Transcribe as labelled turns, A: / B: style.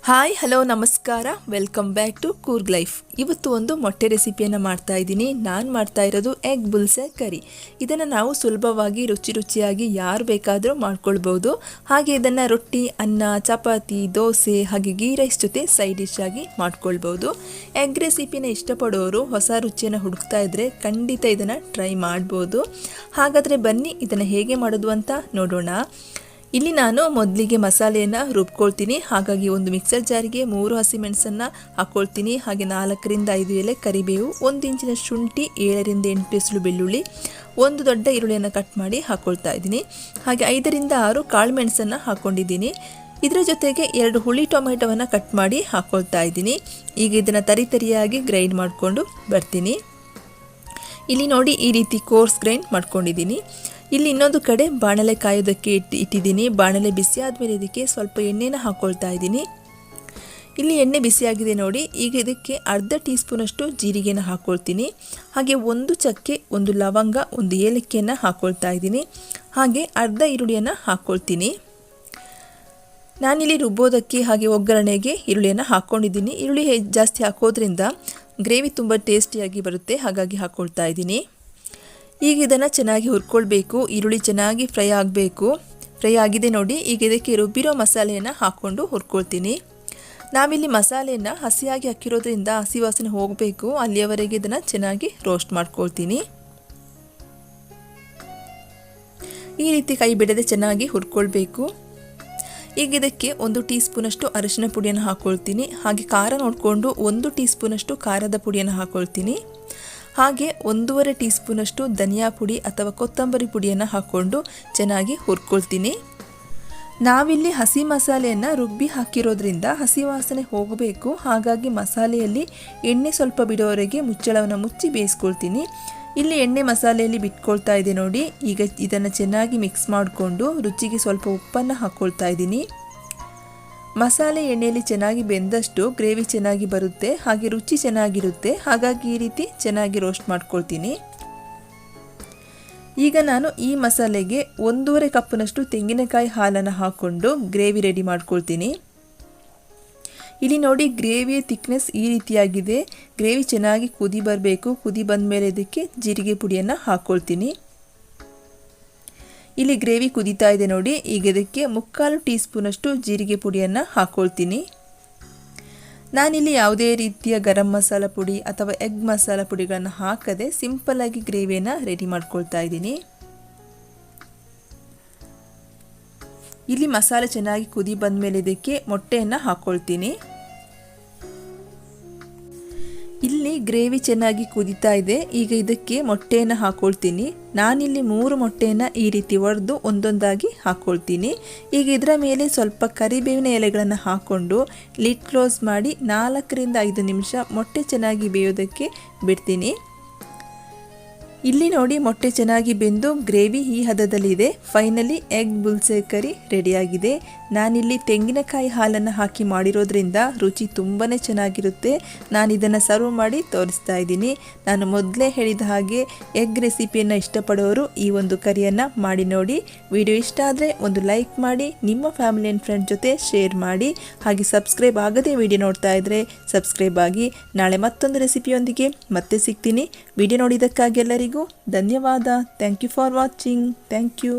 A: Hi hello ನಮಸ್ಕಾರ welcome back to Coorg life. ಇವತ್ತು ಒಂದು ಮೊಟ್ಟೆ ರೆಸಿಪಿಯನ್ನು ಮಾಡ್ತಾ ಇದ್ದೀನಿ. ನಾನು ಮಾಡ್ತಾ ಇರೋದು ಎಗ್ ಬುಲ್ಸೆ ಕರಿ. ಇದನ್ನು ನಾವು ಸುಲಭವಾಗಿ ರುಚಿಯಾಗಿ ಯಾರು ಬೇಕಾದರೂ ಮಾಡ್ಕೊಳ್ಬೋದು. ಹಾಗೆ ಇದನ್ನು ರೊಟ್ಟಿ, ಅನ್ನ, ಚಪಾತಿ, ದೋಸೆ ಹಾಗೆ ಗೀ ರೈಸ್ ಜೊತೆ ಸೈಡ್ ಡಿಶ್ ಆಗಿ ಮಾಡ್ಕೊಳ್ಬೋದು. ಎಗ್ ರೆಸಿಪಿನ ಇಷ್ಟಪಡೋರು ಹೊಸ ರುಚಿಯನ್ನು ಹುಡುಕ್ತಾ ಇದ್ದರೆ ಖಂಡಿತ ಇದನ್ನು ಟ್ರೈ ಮಾಡ್ಬೋದು. ಹಾಗಾದರೆ ಬನ್ನಿ ಇದನ್ನು ಹೇಗೆ ಮಾಡೋದು ಅಂತ ನೋಡೋಣ. ಇಲ್ಲಿ ನಾನು ಮೊದಲಿಗೆ ಮಸಾಲೆಯನ್ನು ರುಬ್ಕೊಳ್ತೀನಿ. ಹಾಗಾಗಿ ಒಂದು ಮಿಕ್ಸರ್ ಜಾರಿಗೆ 3 ಹಸಿಮೆಣಸನ್ನು ಹಾಕ್ಕೊಳ್ತೀನಿ. ಹಾಗೆ 4 ರಿಂದ 5 ಎಲೆ ಕರಿಬೇವು, 1 ಇಂಚಿನ ಶುಂಠಿ, 7 ರಿಂದ 8 ಎಸಳು ಬೆಳ್ಳುಳ್ಳಿ, ಒಂದು ದೊಡ್ಡ ಈರುಳ್ಳಿಯನ್ನು ಕಟ್ ಮಾಡಿ ಹಾಕ್ಕೊಳ್ತಾ ಇದ್ದೀನಿ. ಹಾಗೆ 5 ರಿಂದ 6 ಕಾಳು ಮೆಣಸನ್ನು ಹಾಕ್ಕೊಂಡಿದ್ದೀನಿ. ಇದರ ಜೊತೆಗೆ 2 ಹುಳಿ ಟೊಮೆಟೊವನ್ನು ಕಟ್ ಮಾಡಿ ಹಾಕ್ಕೊಳ್ತಾ ಇದ್ದೀನಿ. ಈಗ ಇದನ್ನು ತರಿಯಾಗಿ ಗ್ರೈಂಡ್ ಮಾಡಿಕೊಂಡು ಬರ್ತೀನಿ. ಇಲ್ಲಿ ನೋಡಿ ಈ ರೀತಿ ಕೋರ್ಸ್ ಗ್ರೈಂಡ್ ಮಾಡ್ಕೊಂಡಿದ್ದೀನಿ. ಇಲ್ಲಿ ಇನ್ನೊಂದು ಕಡೆ ಬಾಣಲೆ ಕಾಯೋದಕ್ಕೆ ಇಟ್ಟಿದ್ದೀನಿ. ಬಾಣಲೆ ಬಿಸಿ ಆದಮೇಲೆ ಇದಕ್ಕೆ ಸ್ವಲ್ಪ ಎಣ್ಣೆನ ಹಾಕ್ಕೊಳ್ತಾ ಇದ್ದೀನಿ. ಇಲ್ಲಿ ಎಣ್ಣೆ ಬಿಸಿಯಾಗಿದೆ ನೋಡಿ. ಈಗ ಇದಕ್ಕೆ ಅರ್ಧ ಟೀ ಸ್ಪೂನಷ್ಟು ಜೀರಿಗೆನ ಹಾಕ್ಕೊಳ್ತೀನಿ. ಹಾಗೆ 1 ಚಕ್ಕೆ, 1 ಲವಂಗ, 1 ಏಲಕ್ಕಿಯನ್ನು ಹಾಕ್ಕೊಳ್ತಾ ಇದ್ದೀನಿ. ಹಾಗೆ ಅರ್ಧ ಈರುಳ್ಳಿಯನ್ನು ಹಾಕ್ಕೊಳ್ತೀನಿ. ನಾನಿಲ್ಲಿ ರುಬ್ಬೋದಕ್ಕೆ ಹಾಗೆ ಒಗ್ಗರಣೆಗೆ ಈರುಳ್ಳಿಯನ್ನು ಹಾಕ್ಕೊಂಡಿದ್ದೀನಿ. ಈರುಳ್ಳಿ ಜಾಸ್ತಿ ಹಾಕೋದ್ರಿಂದ ಗ್ರೇವಿ ತುಂಬ ಟೇಸ್ಟಿಯಾಗಿ ಬರುತ್ತೆ, ಹಾಗಾಗಿ ಹಾಕ್ಕೊಳ್ತಾ ಇದ್ದೀನಿ. ಈಗ ಇದನ್ನು ಚೆನ್ನಾಗಿ ಹುರ್ಕೊಳ್ಬೇಕು. ಈರುಳ್ಳಿ ಚೆನ್ನಾಗಿ ಫ್ರೈ ಆಗಬೇಕು. ಫ್ರೈ ಆಗಿದೆ ನೋಡಿ. ಈಗ ಇದಕ್ಕೆ ರುಬ್ಬಿರೋ ಮಸಾಲೆಯನ್ನು ಹಾಕ್ಕೊಂಡು ಹುರ್ಕೊಳ್ತೀನಿ. ನಾವಿಲ್ಲಿ ಮಸಾಲೆಯನ್ನು ಹಸಿಯಾಗಿ ಹಾಕಿರೋದ್ರಿಂದ ಹಸಿ ವಾಸನೆ ಹೋಗಬೇಕು, ಅಲ್ಲಿಯವರೆಗೆ ಇದನ್ನು ಚೆನ್ನಾಗಿ ರೋಸ್ಟ್ ಮಾಡ್ಕೊಳ್ತೀನಿ. ಈ ರೀತಿ ಕೈ ಬಿಡದೆ ಚೆನ್ನಾಗಿ ಹುರ್ಕೊಳ್ಬೇಕು. ಈಗ ಇದಕ್ಕೆ 1 ಟೀ ಸ್ಪೂನಷ್ಟು ಅರಿಶಿನ ಪುಡಿಯನ್ನು ಹಾಕ್ಕೊಳ್ತೀನಿ. ಹಾಗೆ ಖಾರ ನೋಡಿಕೊಂಡು 1 ಟೀ ಸ್ಪೂನಷ್ಟು ಖಾರದ ಪುಡಿಯನ್ನು ಹಾಕ್ಕೊಳ್ತೀನಿ. ಹಾಗೆ 1.5 ಟೀ ಸ್ಪೂನಷ್ಟು ಧನಿಯಾ ಪುಡಿ ಅಥವಾ ಕೊತ್ತಂಬರಿ ಪುಡಿಯನ್ನು ಹಾಕ್ಕೊಂಡು ಚೆನ್ನಾಗಿ ಹುರ್ಕೊಳ್ತೀನಿ. ನಾವಿಲ್ಲಿ ಹಸಿ ಮಸಾಲೆಯನ್ನು ರುಬ್ಬಿ ಹಾಕಿರೋದ್ರಿಂದ ಹಸಿ ವಾಸನೆ ಹೋಗಬೇಕು, ಹಾಗಾಗಿ ಮಸಾಲೆಯಲ್ಲಿ ಎಣ್ಣೆ ಸ್ವಲ್ಪ ಬಿಡೋವರೆಗೆ ಮುಚ್ಚಳವನ್ನು ಮುಚ್ಚಿ ಬೇಯಿಸ್ಕೊಳ್ತೀನಿ. ಇಲ್ಲಿ ಎಣ್ಣೆ ಮಸಾಲೆಯಲ್ಲಿ ಬಿಟ್ಕೊಳ್ತಾ ಇದೆ ನೋಡಿ. ಈಗ ಇದನ್ನು ಚೆನ್ನಾಗಿ ಮಿಕ್ಸ್ ಮಾಡಿಕೊಂಡು ರುಚಿಗೆ ಸ್ವಲ್ಪ ಉಪ್ಪನ್ನು ಹಾಕ್ಕೊಳ್ತಾ ಇದ್ದೀನಿ. ಮಸಾಲೆ ಎಣ್ಣೆಯಲ್ಲಿ ಚೆನ್ನಾಗಿ ಬೆಂದಷ್ಟು ಗ್ರೇವಿ ಚೆನ್ನಾಗಿ ಬರುತ್ತೆ, ಹಾಗೆ ರುಚಿ ಚೆನ್ನಾಗಿರುತ್ತೆ. ಹಾಗಾಗಿ ಈ ರೀತಿ ಚೆನ್ನಾಗಿ ರೋಸ್ಟ್ ಮಾಡ್ಕೊಳ್ತೀನಿ. ಈಗ ನಾನು ಈ ಮಸಾಲೆಗೆ 1.5 ಕಪ್ನಷ್ಟು ತೆಂಗಿನಕಾಯಿ ಹಾಲನ್ನು ಹಾಕ್ಕೊಂಡು ಗ್ರೇವಿ ರೆಡಿ ಮಾಡ್ಕೊಳ್ತೀನಿ. ಇಲ್ಲಿ ನೋಡಿ ಗ್ರೇವಿಯ ಥಿಕ್ನೆಸ್ ಈ ರೀತಿಯಾಗಿದೆ. ಗ್ರೇವಿ ಚೆನ್ನಾಗಿ ಕುದಿ ಬರಬೇಕು. ಕುದಿ ಬಂದ ಮೇಲೆ ಇದಕ್ಕೆ ಜೀರಿಗೆ ಪುಡಿಯನ್ನು ಹಾಕ್ಕೊಳ್ತೀನಿ. ಇಲ್ಲಿ ಗ್ರೇವಿ ಕುದೀತಾ ಇದೆ ನೋಡಿ. ಈಗ ಇದಕ್ಕೆ 3/4 ಟೀ ಸ್ಪೂನಷ್ಟು ಜೀರಿಗೆ ಪುಡಿಯನ್ನು ಹಾಕ್ಕೊಳ್ತೀನಿ. ನಾನಿಲ್ಲಿ ಯಾವುದೇ ರೀತಿಯ ಗರಂ ಮಸಾಲ ಪುಡಿ ಅಥವಾ ಎಗ್ ಮಸಾಲ ಪುಡಿಗಳನ್ನು ಹಾಕದೆ ಸಿಂಪಲ್ಲಾಗಿ ಗ್ರೇವಿಯನ್ನು ರೆಡಿ ಮಾಡ್ಕೊಳ್ತಾ ಇದ್ದೀನಿ. ಇಲ್ಲಿ ಮಸಾಲೆ ಚೆನ್ನಾಗಿ ಕುದಿ ಬಂದ ಮೇಲೆ ಇದಕ್ಕೆ ಮೊಟ್ಟೆಯನ್ನು ಹಾಕ್ಕೊಳ್ತೀನಿ. ಇಲ್ಲಿ ಗ್ರೇವಿ ಚೆನ್ನಾಗಿ ಕುದೀತಾ ಇದೆ. ಈಗ ಇದಕ್ಕೆ ಮೊಟ್ಟೆಯನ್ನು ಹಾಕ್ಕೊಳ್ತೀನಿ. ನಾನಿಲ್ಲಿ 3 ಮೊಟ್ಟೆಯನ್ನು ಈ ರೀತಿ ಒಡೆದು ಒಂದೊಂದಾಗಿ ಹಾಕ್ಕೊಳ್ತೀನಿ. ಈಗ ಇದರ ಮೇಲೆ ಸ್ವಲ್ಪ ಕರಿಬೇವಿನ ಎಲೆಗಳನ್ನು ಹಾಕ್ಕೊಂಡು ಲಿಡ್ ಕ್ಲೋಸ್ ಮಾಡಿ 4 ರಿಂದ 5 ನಿಮಿಷ ಮೊಟ್ಟೆ ಚೆನ್ನಾಗಿ ಬೇಯೋದಕ್ಕೆ ಬಿಡ್ತೀನಿ. ಇಲ್ಲಿ ನೋಡಿ ಮೊಟ್ಟೆ ಚೆನ್ನಾಗಿ ಬೆಂದು ಗ್ರೇವಿ ಈ ಹದದಲ್ಲಿದೆ. ಫೈನಲಿ ಎಗ್ ಬುಲ್ಸೆ ಕರಿ ರೆಡಿಯಾಗಿದೆ. ನಾನಿಲ್ಲಿ ತೆಂಗಿನಕಾಯಿ ಹಾಲನ್ನು ಹಾಕಿ ಮಾಡಿರೋದ್ರಿಂದ ರುಚಿ ತುಂಬಾ ಚೆನ್ನಾಗಿರುತ್ತೆ. ನಾನು ಇದನ್ನು ಸರ್ವ್ ಮಾಡಿ ತೋರಿಸ್ತಾ ಇದ್ದೀನಿ. ನಾನು ಮೊದಲೇ ಹೇಳಿದ ಹಾಗೆ ಎಗ್ ರೆಸಿಪಿಯನ್ನು ಇಷ್ಟಪಡೋರು ಈ ಒಂದು ಕರಿಯನ್ನು ಮಾಡಿ ನೋಡಿ. ವಿಡಿಯೋ ಇಷ್ಟ ಆದರೆ ಒಂದು ಲೈಕ್ ಮಾಡಿ, ನಿಮ್ಮ ಫ್ಯಾಮಿಲಿ ಆ್ಯಂಡ್ ಫ್ರೆಂಡ್ ಜೊತೆ ಶೇರ್ ಮಾಡಿ. ಹಾಗೆ ಸಬ್ಸ್ಕ್ರೈಬ್ ಆಗದೆ ವಿಡಿಯೋ ನೋಡ್ತಾ ಇದ್ದರೆ ಸಬ್ಸ್ಕ್ರೈಬ್ ಆಗಿ. ನಾಳೆ ಮತ್ತೊಂದು ರೆಸಿಪಿಯೊಂದಿಗೆ ಮತ್ತೆ ಸಿಗ್ತೀನಿ. ವಿಡಿಯೋ ನೋಡಿದ್ದಕ್ಕಾಗಿ ಎಲ್ಲರಿಗೂ ಧನ್ಯವಾದ. Thank you for watching. Thank you.